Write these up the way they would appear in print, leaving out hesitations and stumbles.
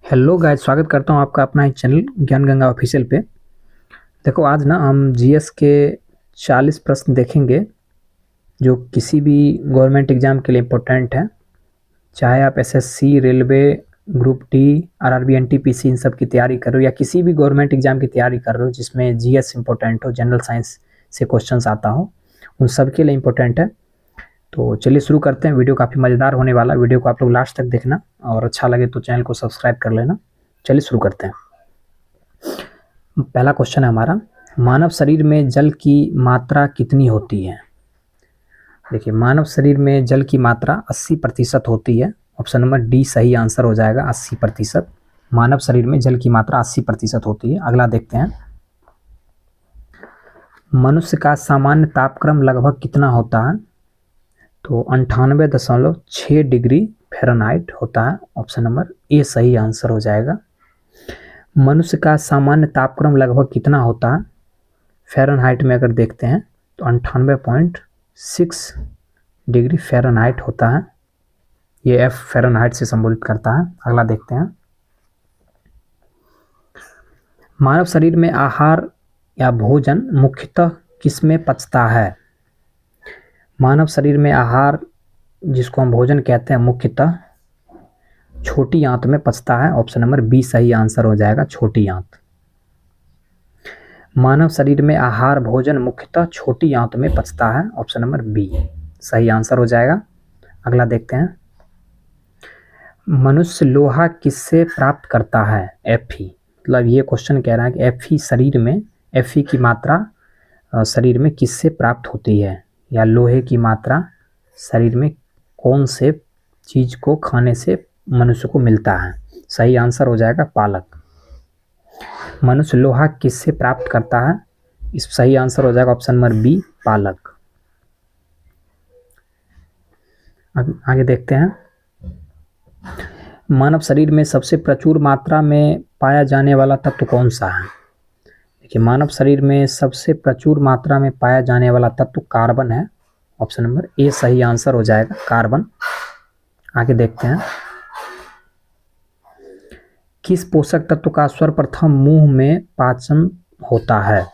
Hello guys, स्वागत करता हूं आपका अपना ही चैनल ज्ञान गंगा ऑफिशियल पे। देखो, आज ना हम जीएस के 40 प्रश्न देखेंगे जो किसी भी गवर्नमेंट एग्जाम के लिए इम्पोर्टेंट है। चाहे आप SSC, railway, group D, RRB, NTPC इन सब की तैयारी कर रहे हो या किसी भी गवर्नमेंट एग्जाम की तैयारी कर रहे हो जिसमें जीएस इंपॉर्टेंट हो, जनरल साइंस से क्वेश्चन आता हो, उन सब के लिए इम्पोर्टेंट है। तो चलिए शुरू करते हैं। वीडियो काफ़ी मज़ेदार होने वाला। वीडियो को आप लोग लास्ट तक देखना और अच्छा लगे तो चैनल को सब्सक्राइब कर लेना। चलिए शुरू करते हैं। पहला क्वेश्चन है हमारा, मानव शरीर में जल की मात्रा कितनी होती है? देखिए, मानव शरीर में जल की मात्रा 80% होती है। ऑप्शन नंबर डी सही आंसर हो जाएगा, 80%। मानव शरीर में जल की मात्रा 80% होती है। अगला देखते हैं, मनुष्य का सामान्य तापक्रम लगभग कितना होता है? तो 98.6 डिग्री फ़ारेनहाइट होता है। ऑप्शन नंबर ए सही आंसर हो जाएगा। मनुष्य का सामान्य तापक्रम लगभग कितना होता है फ़ारेनहाइट में? अगर देखते हैं तो 98.6 डिग्री फ़ारेनहाइट होता है। ये एफ फ़ारेनहाइट से संबोधित करता है। अगला देखते हैं, मानव शरीर में आहार या भोजन मुख्यतः किसमें पचता है? मानव शरीर में आहार, जिसको हम भोजन कहते हैं, मुख्यतः छोटी आंत में पचता है। ऑप्शन नंबर बी सही आंसर हो जाएगा, छोटी आंत। मानव शरीर में आहार भोजन मुख्यतः छोटी आंत में पचता है। ऑप्शन नंबर बी सही आंसर हो जाएगा। अगला देखते हैं, मनुष्य लोहा किससे प्राप्त करता है? Fe, मतलब ये क्वेश्चन कह रहा है कि Fe शरीर में, Fe की मात्रा शरीर में किससे प्राप्त होती है, या लोहे की मात्रा शरीर में कौन से चीज को खाने से मनुष्य को मिलता है? सही आंसर हो जाएगा पालक। मनुष्य लोहा किससे प्राप्त करता है? इस सही आंसर हो जाएगा ऑप्शन नंबर बी, पालक। आगे देखते हैं, मानव शरीर में सबसे प्रचुर मात्रा में पाया जाने वाला तत्व कौन सा है? देखिए, मानव शरीर में सबसे प्रचुर मात्रा में पाया जाने वाला तत्व कार्बन है। ऑप्शन नंबर ए सही आंसर हो जाएगा, कार्बन। आगे देखते हैं, किस पोषक तत्व का सर्वप्रथम मुंह में पाचन होता है?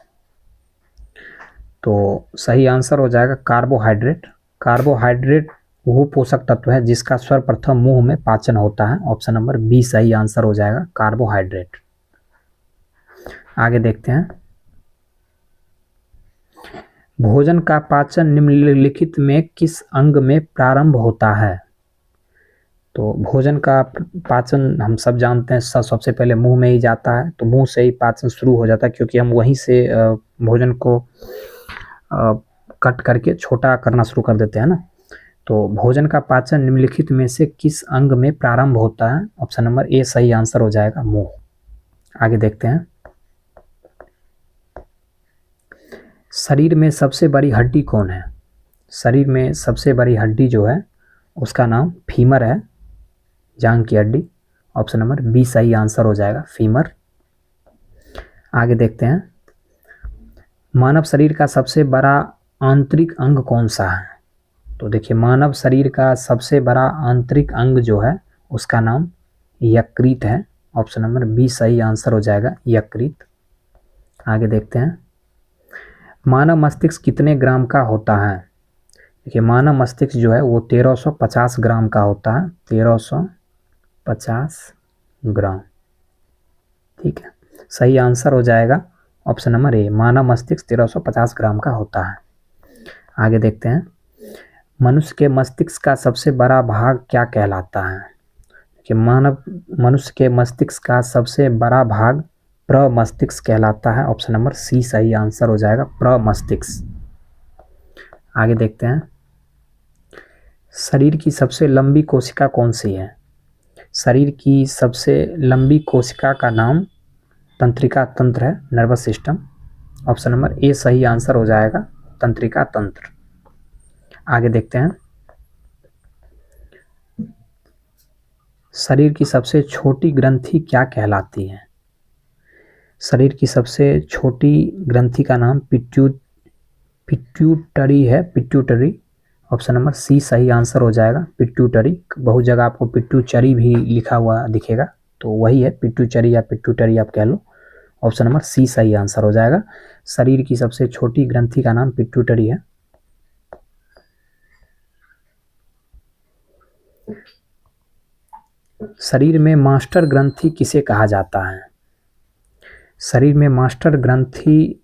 तो सही आंसर हो जाएगा कार्बोहाइड्रेट। कार्बोहाइड्रेट वो पोषक तत्व है जिसका सर्वप्रथम मुंह में पाचन होता है। ऑप्शन नंबर बी सही आंसर हो जाएगा, कार्बोहाइड्रेट। आगे देखते हैं, भोजन का पाचन निम्नलिखित में किस अंग में प्रारंभ होता है? तो भोजन का पाचन हम सब जानते हैं, सबसे पहले मुंह में ही जाता है। तो मुंह से ही पाचन शुरू हो जाता है, क्योंकि हम वहीं से भोजन को कट करके छोटा करना शुरू कर देते हैं ना। तो भोजन का पाचन निम्नलिखित में से किस अंग में प्रारंभ होता है? ऑप्शन नंबर ए सही आंसर हो जाएगा, मुंह। आगे देखते हैं, शरीर में सबसे बड़ी हड्डी कौन है? शरीर में सबसे बड़ी हड्डी जो है उसका नाम फीमर है, जांघ की हड्डी। ऑप्शन नंबर बी सही आंसर हो जाएगा, फीमर। आगे देखते हैं, मानव शरीर का सबसे बड़ा आंतरिक अंग कौन सा है? तो देखिए, मानव शरीर का सबसे बड़ा आंतरिक अंग जो है उसका नाम यकृत है। ऑप्शन नंबर बी सही आंसर हो जाएगा, यकृत। आगे देखते हैं, मानव मस्तिष्क कितने ग्राम का होता है? देखिए, मानव मस्तिष्क जो है वो 1350 ग्राम का होता है, 1350 ग्राम। ठीक है, सही आंसर हो जाएगा ऑप्शन नंबर ए, मानव मस्तिष्क 1350 ग्राम का होता है। आगे देखते हैं, मनुष्य के मस्तिष्क का सबसे बड़ा भाग क्या कहलाता है? कि मनुष्य के मस्तिष्क का सबसे बड़ा भाग प्रमस्तिष्क कहलाता है। ऑप्शन नंबर सी सही आंसर हो जाएगा, प्रमस्तिष्क। आगे देखते हैं, शरीर की सबसे लंबी कोशिका कौन सी है? शरीर की सबसे लंबी कोशिका का नाम तंत्रिका तंत्र है, nervous system. Option number A सही आंसर हो जाएगा, तंत्रिका तंत्र। आगे देखते हैं, शरीर की सबसे छोटी ग्रंथि क्या कहलाती है? शरीर की सबसे छोटी ग्रंथि का नाम पिट्यूटरी है, पिट्यूटरी। ऑप्शन नंबर सी सही आंसर हो जाएगा, पिट्यूटरी। बहुत जगह आपको पिट्यूचरी भी लिखा हुआ दिखेगा, तो वही है पिट्यूटरी या पिट्यूटरी आप कह लो। ऑप्शन नंबर सी सही आंसर हो जाएगा। शरीर की सबसे छोटी ग्रंथि का नाम पिट्यूटरी है। शरीर में मास्टर ग्रंथि किसे कहा जाता है? शरीर में मास्टर ग्रंथि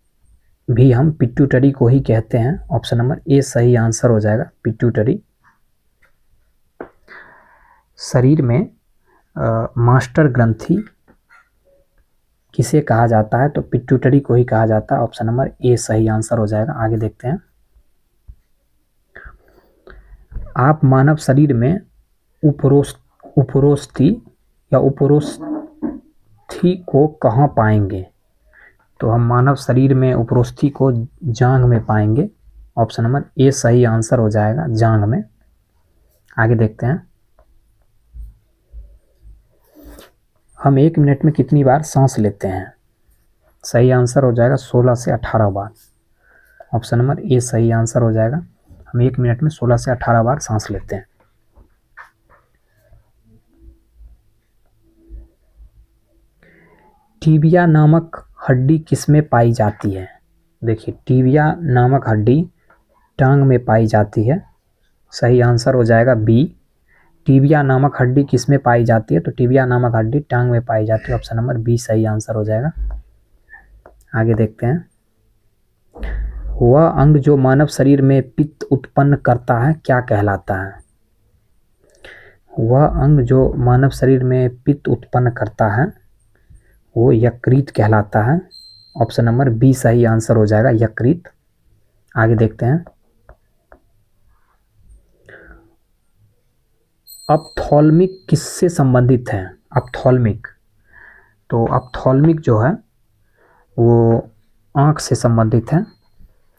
भी हम पिट्यूटरी को ही कहते हैं। ऑप्शन नंबर ए सही आंसर हो जाएगा, पिट्यूटरी। शरीर में मास्टर ग्रंथि किसे कहा जाता है? तो पिट्यूटरी को ही कहा जाता है। ऑप्शन नंबर ए सही आंसर हो जाएगा। आगे देखते हैं। आप मानव शरीर में उपरोस्थि या उपरोस्थि को कहाँ पाएंगे? तो हम मानव शरीर में उपरोस्थि को जांघ में पाएंगे। ऑप्शन नंबर ए सही आंसर हो जाएगा, जांघ में। आगे देखते हैं। हम 1 मिनट में कितनी बार सांस लेते हैं? सही आंसर हो जाएगा 16 से 18 बार। ऑप्शन नंबर ए सही आंसर हो जाएगा। हम 1 मिनट में 16 से 18 बार सांस लेते हैं। टीबिया नामक हड्डी किसमें पाई जाती है? देखिए, टीबिया नामक हड्डी टांग में पाई जाती है। सही आंसर हो जाएगा बी। टीबिया नामक हड्डी किसमें पाई जाती है? तो टीबिया नामक हड्डी टांग में पाई जाती है। ऑप्शन नंबर बी सही आंसर हो जाएगा। आगे देखते हैं। वह अंग जो मानव शरीर में पित्त उत्पन्न करता है क्या कहलाता है? वह अंग जो मानव शरीर में पित्त उत्पन्न करता है वो यकृत कहलाता है। ऑप्शन नंबर बी सही आंसर हो जाएगा, यकृत। आगे देखते हैं। ऑप्थॉल्मिक किससे संबंधित है? ऑप्थॉल्मिक, तो ऑप्थॉल्मिक जो है वो आँख से संबंधित है।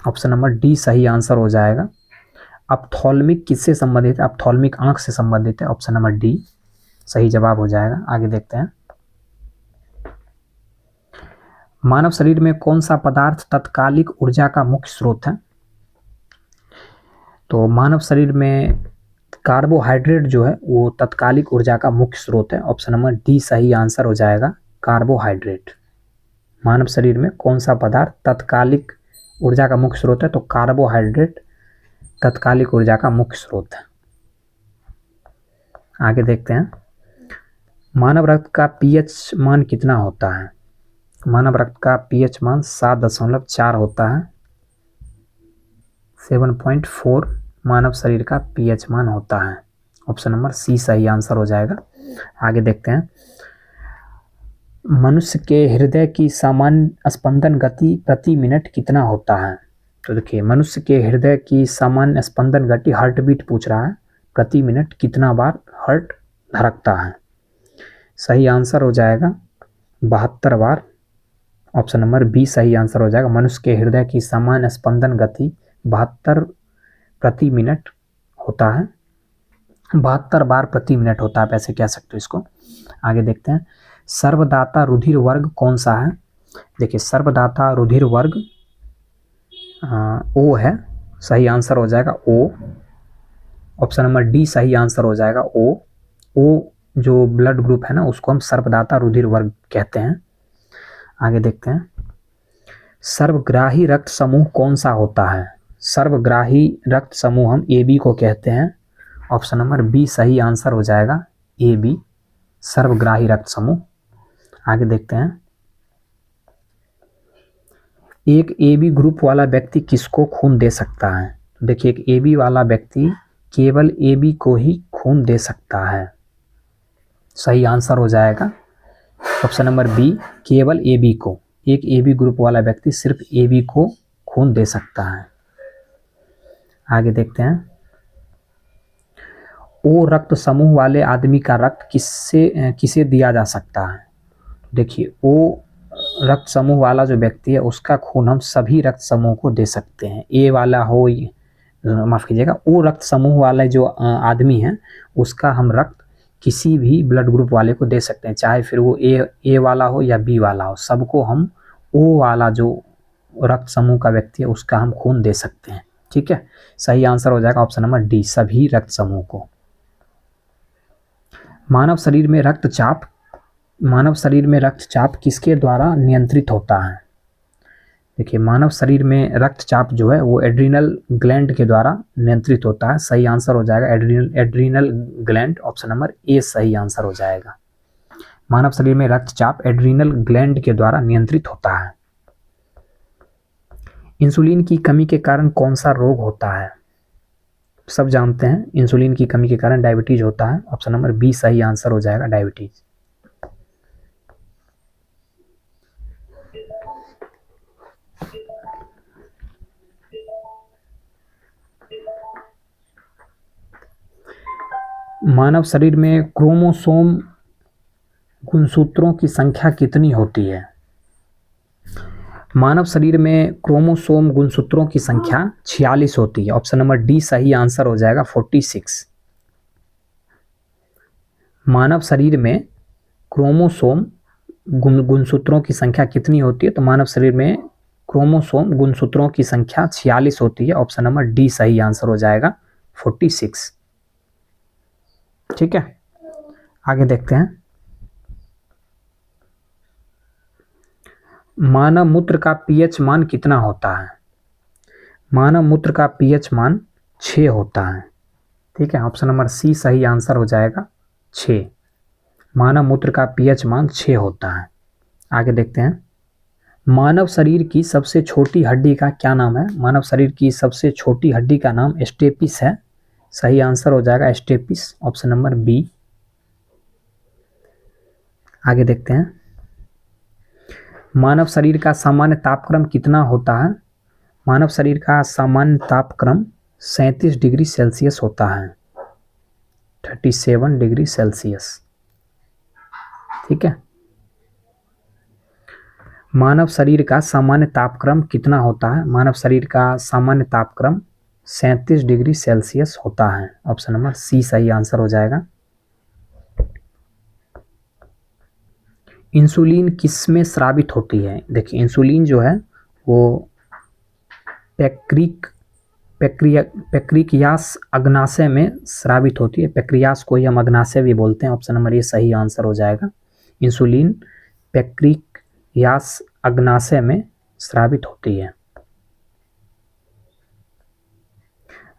ऑप्शन नंबर डी सही आंसर हो जाएगा। ऑप्थॉल्मिक किससे संबंधित है? ऑप्थॉल्मिक आँख से संबंधित है। ऑप्शन नंबर डी सही जवाब हो जाएगा। आगे देखते हैं। मानव शरीर में कौन सा पदार्थ तत्कालिक ऊर्जा का मुख्य स्रोत है? तो मानव शरीर में कार्बोहाइड्रेट जो है वो तत्कालिक ऊर्जा का मुख्य स्रोत है। ऑप्शन नंबर डी सही आंसर हो जाएगा, कार्बोहाइड्रेट। मानव शरीर में कौन सा पदार्थ तत्कालिक ऊर्जा का मुख्य स्रोत है? तो कार्बोहाइड्रेट तत्कालिक ऊर्जा का मुख्य स्रोत है। आगे देखते हैं। मानव रक्त का पीएच मान कितना होता है? मानव रक्त का पीएच मान 7.4 होता है। 7.4 मानव शरीर का पीएच मान होता है। ऑप्शन नंबर सी सही आंसर हो जाएगा। आगे देखते हैं। मनुष्य के हृदय की सामान्य स्पंदन गति प्रति मिनट कितना होता है? तो देखिए, मनुष्य के हृदय की सामान्य स्पंदन गति, हार्ट बीट पूछ रहा है, प्रति मिनट कितना बार हार्ट धड़कता है? सही आंसर हो जाएगा 72 बार। ऑप्शन नंबर बी सही आंसर हो जाएगा। मनुष्य के हृदय की सामान्य स्पंदन गति 72 प्रति मिनट होता है। 72 बार प्रति मिनट होता है, आप ऐसे कह सकते हो इसको। आगे देखते हैं। सर्वदाता रुधिर वर्ग कौन सा है? देखिए, सर्वदाता रुधिर वर्ग ओ है। सही आंसर हो जाएगा ओ। ऑप्शन नंबर डी सही आंसर हो जाएगा ओ। ओ जो ब्लड ग्रुप है ना, उसको हम सर्वदाता रुधिर वर्ग कहते हैं। आगे देखते हैं। सर्वग्राही रक्त समूह कौन सा होता है? सर्वग्राही रक्त समूह हम ए बी को कहते हैं। ऑप्शन नंबर बी सही आंसर हो जाएगा, ए बी, सर्वग्राही रक्त समूह। आगे देखते हैं। एक ए बी ग्रुप वाला व्यक्ति किसको खून दे सकता है? देखिए, एक ए बी वाला व्यक्ति केवल ए बी को ही खून दे सकता है। सही आंसर हो जाएगा ऑप्शन नंबर बी, केवल ए बी को। एक ए बी ग्रुप वाला व्यक्ति सिर्फ ए बी को खून दे सकता है। आगे देखते हैं। ओ रक्त समूह वाले आदमी का रक्त किसे दिया जा सकता है? देखिए, ओ रक्त समूह वाला जो व्यक्ति है उसका खून हम सभी रक्त समूह को दे सकते हैं। ए वाला हो, माफ़ कीजिएगा, ओ रक्त समूह वाला जो आदमी है उसका हम रक्त किसी भी ब्लड ग्रुप वाले को दे सकते हैं, चाहे फिर वो ए वाला हो या बी वाला हो। सबको हम ओ वाला जो रक्त समूह का व्यक्ति है उसका हम खून दे सकते हैं। ठीक है, सही आंसर हो जाएगा ऑप्शन नंबर डी, सभी रक्त समूह को। मानव शरीर में रक्तचाप मानव शरीर में रक्तचाप किसके द्वारा नियंत्रित होता है? देखिए, मानव शरीर में रक्तचाप जो है वो एड्रीनल ग्लैंड के द्वारा नियंत्रित होता है। सही आंसर हो जाएगा adrenal gland, option number A सही आंसर हो जाएगा। मानव शरीर में रक्तचाप एड्रीनल ग्लैंड के द्वारा नियंत्रित होता है। इंसुलिन की कमी के कारण कौन सा रोग होता है? सब जानते हैं, इंसुलिन की कमी के कारण डायबिटीज होता है। ऑप्शन नंबर बी सही आंसर हो जाएगा, डायबिटीज। मानव शरीर में क्रोमोसोम गुणसूत्रों की संख्या कितनी होती है? मानव शरीर में क्रोमोसोम गुणसूत्रों की संख्या 46 होती है। ऑप्शन नंबर डी सही आंसर हो जाएगा, 46। मानव शरीर में क्रोमोसोम गुणसूत्रों की संख्या कितनी होती है? तो मानव शरीर में क्रोमोसोम गुणसूत्रों की संख्या 46 होती है। ऑप्शन नंबर डी सही आंसर हो जाएगा, 46। ठीक है, आगे देखते हैं। मानव मूत्र का पीएच मान कितना होता है? मानव मूत्र का पीएच मान 6 होता है। ठीक है, ऑप्शन नंबर सी सही आंसर हो जाएगा, 6। मानव मूत्र का पीएच मान 6 होता है। आगे देखते हैं। मानव शरीर की सबसे छोटी हड्डी का क्या नाम है? मानव शरीर की सबसे छोटी हड्डी का नाम स्टेपिस है। सही आंसर हो जाएगा स्टेपिस, ऑप्शन नंबर बी। आगे देखते हैं। मानव शरीर का सामान्य तापक्रम कितना होता है? मानव शरीर का सामान्य तापक्रम 37 डिग्री सेल्सियस होता है, 37 डिग्री सेल्सियस। ठीक है, मानव शरीर का सामान्य तापक्रम कितना होता है? मानव शरीर का सामान्य तापक्रम 37 डिग्री सेल्सियस होता है। ऑप्शन नंबर सी सही आंसर हो जाएगा। इंसुलिन किस में स्रावित होती है? देखिए, इंसुलिन जो है वो पैक्रियास अग्नाशय में स्रावित होती है। पैक्रियास को ही हम अग्नाशय भी बोलते हैं। ऑप्शन नंबर ए सही आंसर हो जाएगा। इंसुलिन पैक्रियास अग्नाशय में स्रावित होती है।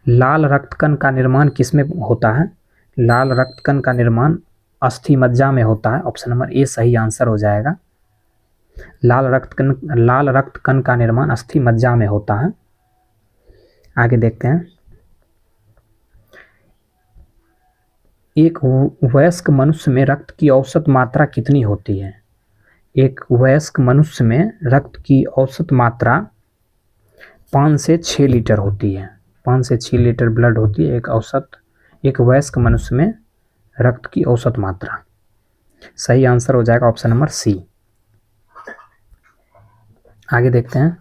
लाल रक्तकण का निर्माण किसमें होता है? लाल रक्तकण का निर्माण अस्थि मज्जा में होता है। ऑप्शन नंबर ए सही आंसर हो जाएगा। लाल रक्तकण का निर्माण अस्थि मज्जा में होता है। आगे देखते हैं। एक वयस्क मनुष्य में रक्त की औसत मात्रा कितनी होती है? एक वयस्क मनुष्य में रक्त की औसत मात्रा 5 से 6 लीटर होती है। 5 से 6 लीटर ब्लड होती है एक वयस्क मनुष्य में रक्त की औसत मात्रा। सही आंसर हो जाएगा ऑप्शन नंबर सी। आगे देखते हैं।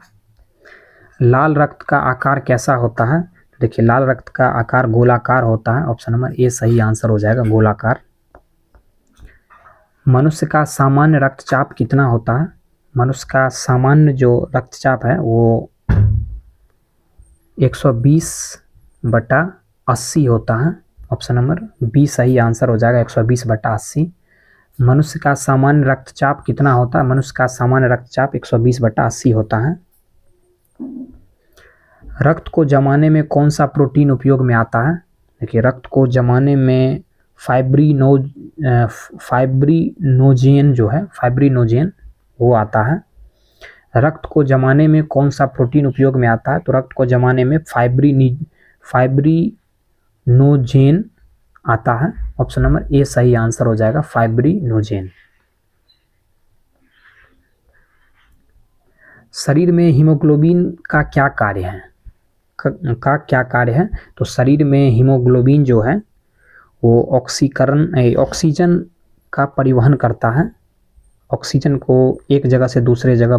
लाल रक्त का आकार कैसा होता है? देखिए, लाल रक्त का आकार गोलाकार होता है। ऑप्शन नंबर ए सही आंसर हो जाएगा, गोलाकार। मनुष्य का सामान्य रक्तचाप कितना होता है? मनुष्य का सामान्य जो रक्तचाप है वो 120/80 होता है। ऑप्शन नंबर बी सही आंसर हो जाएगा, 120/80। मनुष्य का सामान्य रक्तचाप कितना होता है? मनुष्य का सामान्य रक्तचाप 120/80 होता है। रक्त को जमाने में कौन सा प्रोटीन उपयोग में आता है? देखिए, रक्त को जमाने में फाइब्रिनोजेन जो है, फाइब्रिनोजेन वो आता है। रक्त को जमाने में कौन सा प्रोटीन उपयोग में आता है? तो रक्त को जमाने में फाइब्रिनोजेन आता है। ऑप्शन नंबर ए सही आंसर हो जाएगा, फाइब्रिनोजेन। शरीर में हीमोग्लोबिन का क्या कार्य है? तो शरीर में हीमोग्लोबिन जो है वो ऑक्सीजन का परिवहन करता है। ऑक्सीजन को एक जगह से दूसरे जगह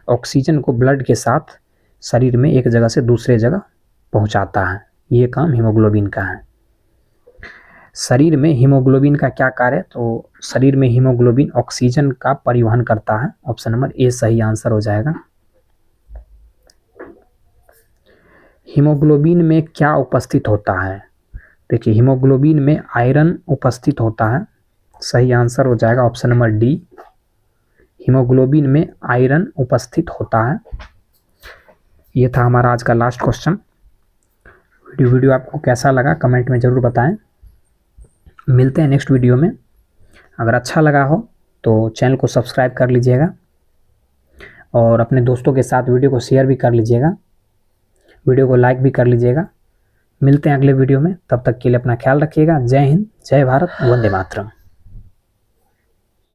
ऑक्सीजन को ब्लड के साथ शरीर में एक जगह से दूसरे जगह पहुंचाता है। ये काम हीमोग्लोबिन का है। शरीर में हीमोग्लोबिन का क्या कार्य है? तो शरीर में हीमोग्लोबिन ऑक्सीजन का परिवहन करता है। ऑप्शन नंबर ए सही आंसर हो जाएगा। हीमोग्लोबिन में क्या उपस्थित होता है? देखिए, हीमोग्लोबिन में आयरन उपस्थित होता है। सही आंसर हो जाएगा ऑप्शन नंबर डी, हीमोग्लोबिन में आयरन उपस्थित होता है। ये था हमारा आज का लास्ट क्वेश्चन। वीडियो आपको कैसा लगा कमेंट में ज़रूर बताएं। मिलते हैं नेक्स्ट वीडियो में। अगर अच्छा लगा हो तो चैनल को सब्सक्राइब कर लीजिएगा और अपने दोस्तों के साथ वीडियो को शेयर भी कर लीजिएगा, वीडियो को लाइक भी कर लीजिएगा। मिलते हैं अगले वीडियो में, तब तक के लिए अपना ख्याल रखिएगा। जय हिंद, जय भारत, वंदे मातरम।